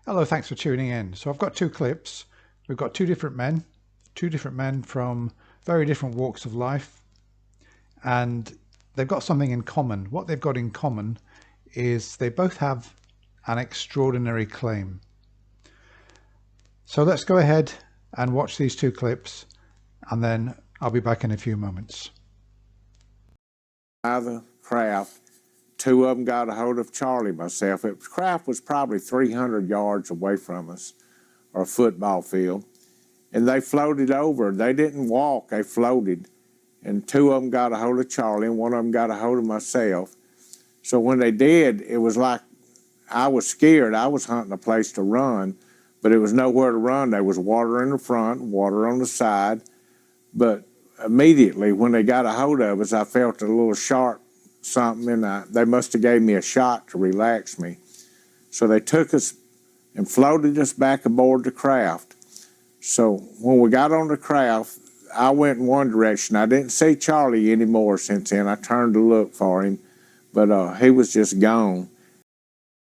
Hello, thanks for tuning in. So I've got two clips. We've got two different men from very different walks of life, and they've got something in common. What they've got in common is they both have an extraordinary claim. So let's go ahead and watch these two clips, and then I'll be back in a few moments. By the craft, two of them got a hold of Charlie, myself. Craft was probably 300 yards away from us, or a football field. And they floated over. They didn't walk, they floated. And two of them got a hold of Charlie, and one of them got a hold of myself. So when they did, it was like I was scared. I was hunting a place to run, but it was nowhere to run. There was water in the front, water on the side. But immediately when they got a hold of us, I felt a little sharp something, and they must have gave me a shot to relax me. So they took us and floated us back aboard the craft. So when we got on the craft, I went in one direction. I didn't see Charlie anymore since then. I turned to look for him, but he was just gone.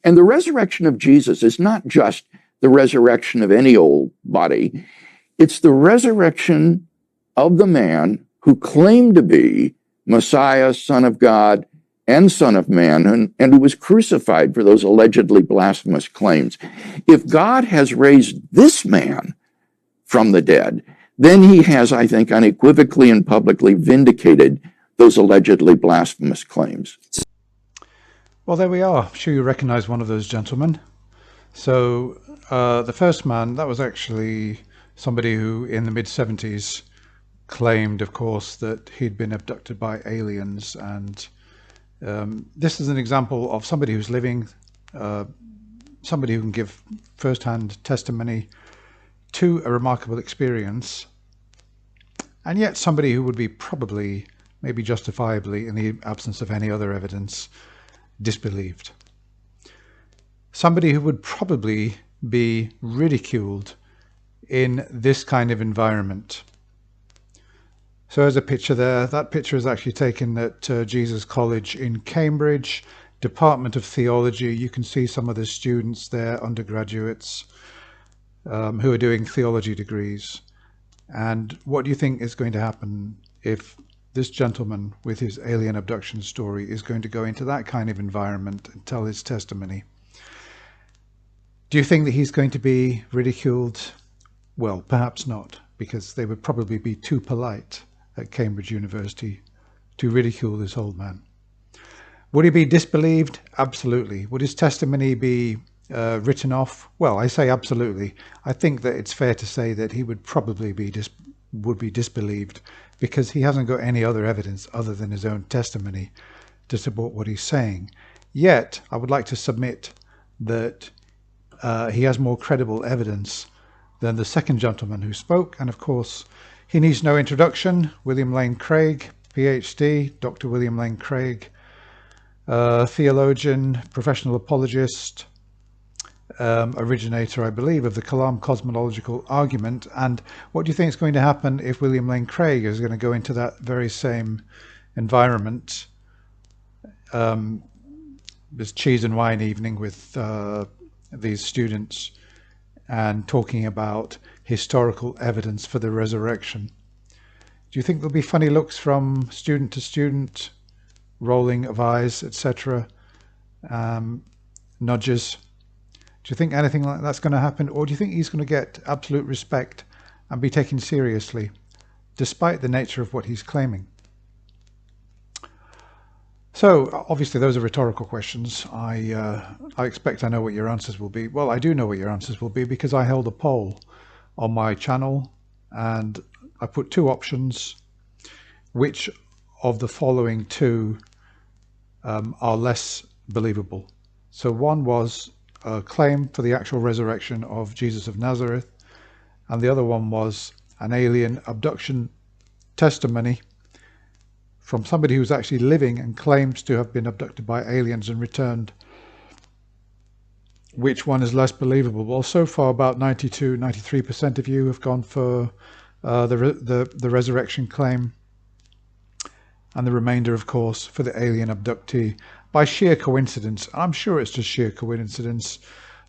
And the resurrection of Jesus is not just the resurrection of any old body. It's the resurrection of the man who claimed to be Messiah, Son of God, and Son of Man, and who was crucified for those allegedly blasphemous claims. If God has raised this man from the dead, then he has, I think, unequivocally and publicly vindicated those allegedly blasphemous claims. Well, there we are. I'm sure you recognize one of those gentlemen. So the first man, that was actually somebody who in the mid-70s claimed, of course, that he'd been abducted by aliens. And this is an example of somebody who's living, somebody who can give first-hand testimony to a remarkable experience, and yet somebody who would be probably, maybe justifiably, in the absence of any other evidence, disbelieved. Somebody who would probably be ridiculed in this kind of environment. So there's a picture there. That picture is actually taken at Jesus College in Cambridge, Department of Theology. You can see some of the students there, undergraduates, who are doing theology degrees. And what do you think is going to happen if this gentleman with his alien abduction story is going to go into that kind of environment and tell his testimony? Do you think that he's going to be ridiculed? Well, perhaps not, because they would probably be too polite at Cambridge University to ridicule this old man. Would he be disbelieved? Absolutely. Would his testimony be written off? Well, I say absolutely. I think that it's fair to say that he would probably be disbelieved, because he hasn't got any other evidence other than his own testimony to support what he's saying. Yet, I would like to submit that he has more credible evidence than the second gentleman who spoke. And of course, he needs no introduction. William Lane Craig, PhD, Dr. William Lane Craig, theologian, professional apologist, originator, I believe, of the Kalam cosmological argument. And what do you think is going to happen if William Lane Craig is going to go into that very same environment, this cheese and wine evening with these students, and talking about historical evidence for the resurrection? Do you think there'll be funny looks from student to student, rolling of eyes, etc., nudges? Do you think anything like that's going to happen? Or do you think he's going to get absolute respect and be taken seriously, despite the nature of what he's claiming? So obviously those are rhetorical questions. I expect I know what your answers will be. Well, I do know what your answers will be, because I held a poll on my channel and I put two options. Which of the following two are less believable? So one was a claim for the actual resurrection of Jesus of Nazareth, and the other one was an alien abduction testimony from somebody who's actually living and claims to have been abducted by aliens and returned. Which one is less believable? Well, so far about 93% of you have gone for the resurrection claim, and the remainder, of course, for the alien abductee. By sheer coincidence, I'm sure it's just sheer coincidence,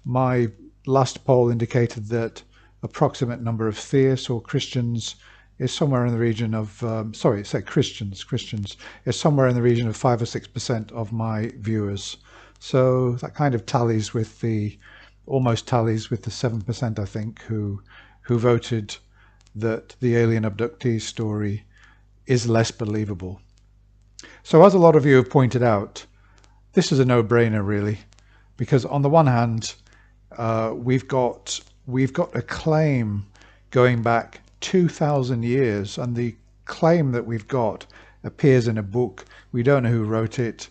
my last poll indicated that approximate number of theists or Christians is somewhere in the region of, Christians is somewhere in the region of 5 or 6% of my viewers. So that kind of almost tallies with the 7%, I think, who voted that the alien abductee story is less believable. So as a lot of you have pointed out, this is a no-brainer really, because on the one hand, we've got a claim going back 2,000 years, and the claim that we've got appears in a book. We don't know who wrote it.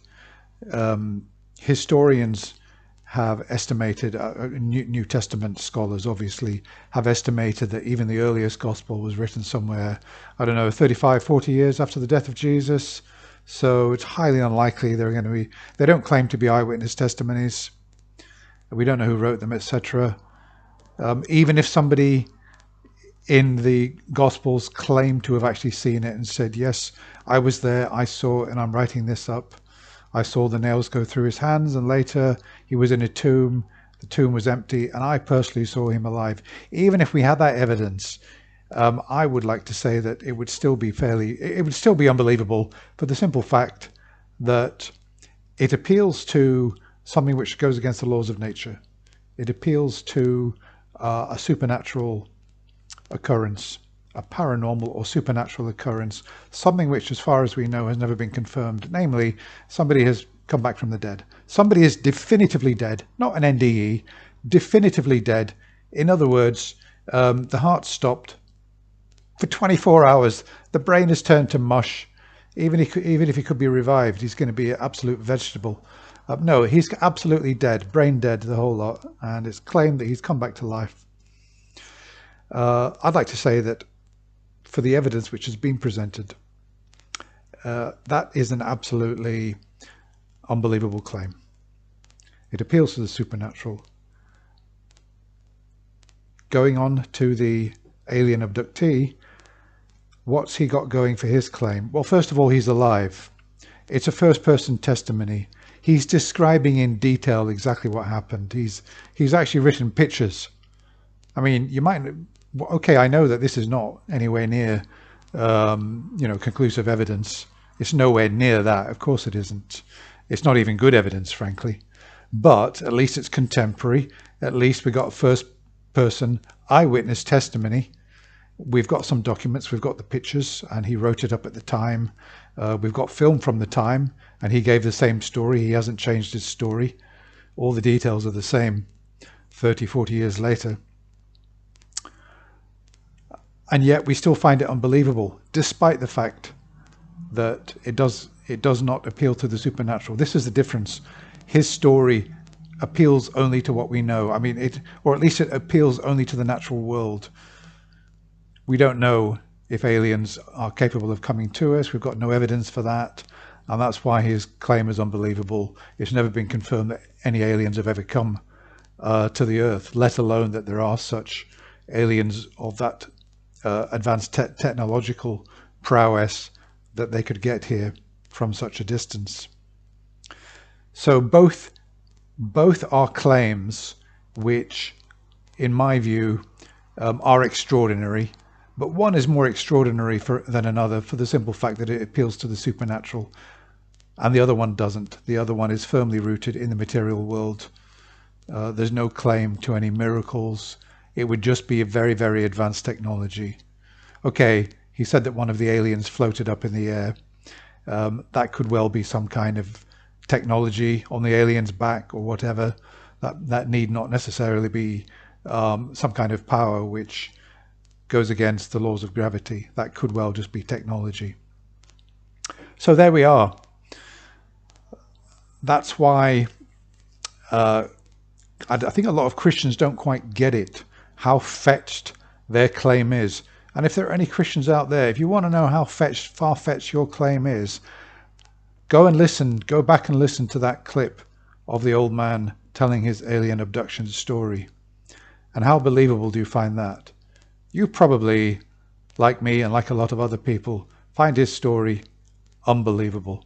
Historians have estimated, New Testament scholars obviously have estimated that even the earliest gospel was written somewhere, I don't know, 35, 40 years after the death of Jesus. So it's highly unlikely they don't claim to be eyewitness testimonies. We don't know who wrote them, etc. Even if somebody in the Gospels claimed to have actually seen it and said, yes, I was there, I saw it, and I'm writing this up. I saw the nails go through his hands, and later he was in a tomb. The tomb was empty, and I personally saw him alive. Even if we had that evidence, I would like to say that it would still be unbelievable for the simple fact that it appeals to something which goes against the laws of nature. It appeals to a supernatural occurrence, a paranormal or supernatural occurrence, something which, as far as we know, has never been confirmed. Namely, somebody has come back from the dead. Somebody is definitively dead, not an NDE, definitively dead. In other words, the heart stopped for 24 hours. The brain has turned to mush. Even if he could be revived, he's going to be an absolute vegetable. No, he's absolutely dead, brain dead, the whole lot. And it's claimed that he's come back to life. I'd like to say that for the evidence which has been presented, that is an absolutely unbelievable claim. It appeals to the supernatural. Going on to the alien abductee, what's he got going for his claim? Well, first of all, he's alive. It's a first-person testimony. He's describing in detail exactly what happened. He's actually written pictures. I mean, you might, okay, I know that this is not anywhere near, conclusive evidence. It's nowhere near that. Of course it isn't. It's not even good evidence, frankly. But at least it's contemporary. At least we got first-person eyewitness testimony. We've got some documents. We've got the pictures, and he wrote it up at the time. We've got film from the time, and he gave the same story. He hasn't changed his story. All the details are the same 30, 40 years later. And yet we still find it unbelievable, despite the fact that it does not appeal to the supernatural. This is the difference. His story appeals only to what we know. I mean, or at least it appeals only to the natural world. We don't know if aliens are capable of coming to us. We've got no evidence for that. And that's why his claim is unbelievable. It's never been confirmed that any aliens have ever come to the Earth, let alone that there are such aliens of that advanced technological prowess that they could get here from such a distance. So both are claims which, in my view, are extraordinary, but one is more extraordinary than another for the simple fact that it appeals to the supernatural, and the other one doesn't. The other one is firmly rooted in the material world. There's no claim to any miracles. It would just be a very, very advanced technology. Okay, he said that one of the aliens floated up in the air. That could well be some kind of technology on the alien's back or whatever. That need not necessarily be some kind of power which goes against the laws of gravity. That could well just be technology. So there we are. That's why I think a lot of Christians don't quite get it, how fetched their claim is. And if there are any Christians out there, if you want to know how far-fetched your claim is, go back and listen to that clip of the old man telling his alien abduction story. And how believable do you find that? You probably, like me and like a lot of other people, find his story unbelievable.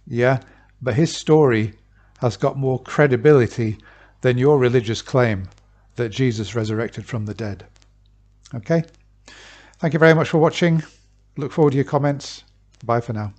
Yeah, but his story has got more credibility than your religious claim. that Jesus resurrected from the dead. Okay? Thank you very much for watching. Look forward to your comments. Bye for now.